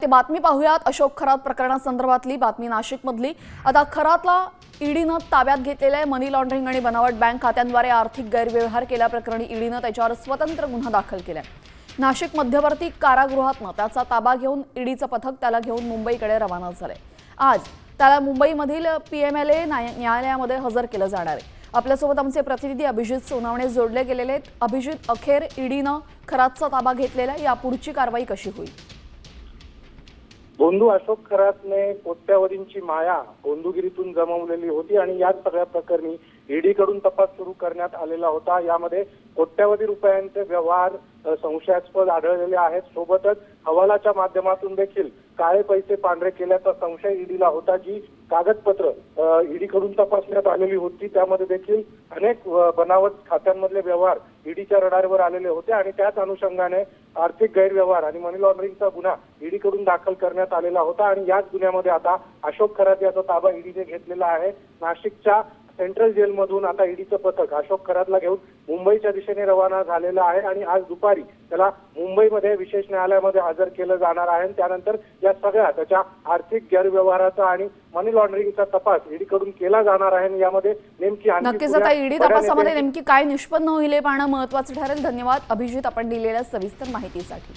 ते बातमी पाहूयात अशोक खरात प्रकरणासंदर्भातली बातमी नाशिकमधली। आता खरातला ईडीनं ताब्यात घेतलेल्या मनी लॉन्ड्रिंग आणि बनावट बँक खात्यांद्वारे आर्थिक गैरव्यवहार केल्याप्रकरणी ईडीनं त्याच्यावर स्वतंत्र गुन्हा दाखल केलाय। नाशिक मध्यवर्ती कारागृहातनं त्याचा ताबा घेऊन ईडीचं पथक त्याला घेऊन मुंबईकडे रवाना झालंय। आज त्याला मुंबईमधील पीएमएलए न्यायालयामध्ये हजर केलं जाणार आहे। आपल्यासोबत आमचे प्रतिनिधी अभिजित सोनावणे जोडले गेलेले आहेत। अभिजित, अखेर ईडीनं खरातचा ताबा घेतलेला, या पुढची कारवाई कशी होईल? बोंधू अशोक खरातने कोट्यावधींची माया बोंधुगिरीतून जमवलेली होती आणि याच सगळ्या प्रकरणी ईडीकडून तपास सुरू करण्यात आलेला होता। यामध्ये कोट्यावधी रुपयांचे व्यवहार संशयास्पद आढळलेले आहेत। सोबतच हवालाच्या माध्यमातून देखील काळे पैसे पांढरे केल्याचा संशय ईडीला होता। जी कागदपत्र ईडीकडून तपासण्यात आलेली होती त्यामध्ये देखील अनेक बनावट खात्यांमधले व्यवहार ईडीच्या रडारवर आलेले होते आणि त्याच अनुषंगाने आर्थिक गैरव्यवहार आणि मनी लॉन्ड्रिंगचा गुन्हा ईडीकडून दाखल करण्यात आलेला होता आणि याच गुन्ह्यामध्ये आता अशोक खरात याचा ताबा ईडीने घेतलेला आहे। नाशिकच्या सेंट्रल जेलमधून आता ईडीचं पथक अशोक खरातला घेऊन मुंबईच्या दिशेने रवाना झालेलं आहे आणि आज दुपारी त्याला मुंबईमध्ये विशेष न्यायालयामध्ये हजर केलं जाणार आहे। त्यानंतर या सगळ्या त्याच्या आर्थिक गैरव्यवहाराचा आणि मनी लॉन्ड्रिंगचा तपास ईडीकडून केला जाणार आहे। यामध्ये नेमकी नक्कीच आता ईडी तपासामध्ये नेमकी काय निष्पन्न होईल हे पाहणं महत्त्वाचं ठरेल। धन्यवाद अभिजित, आपण दिलेल्या सविस्तर माहितीसाठी।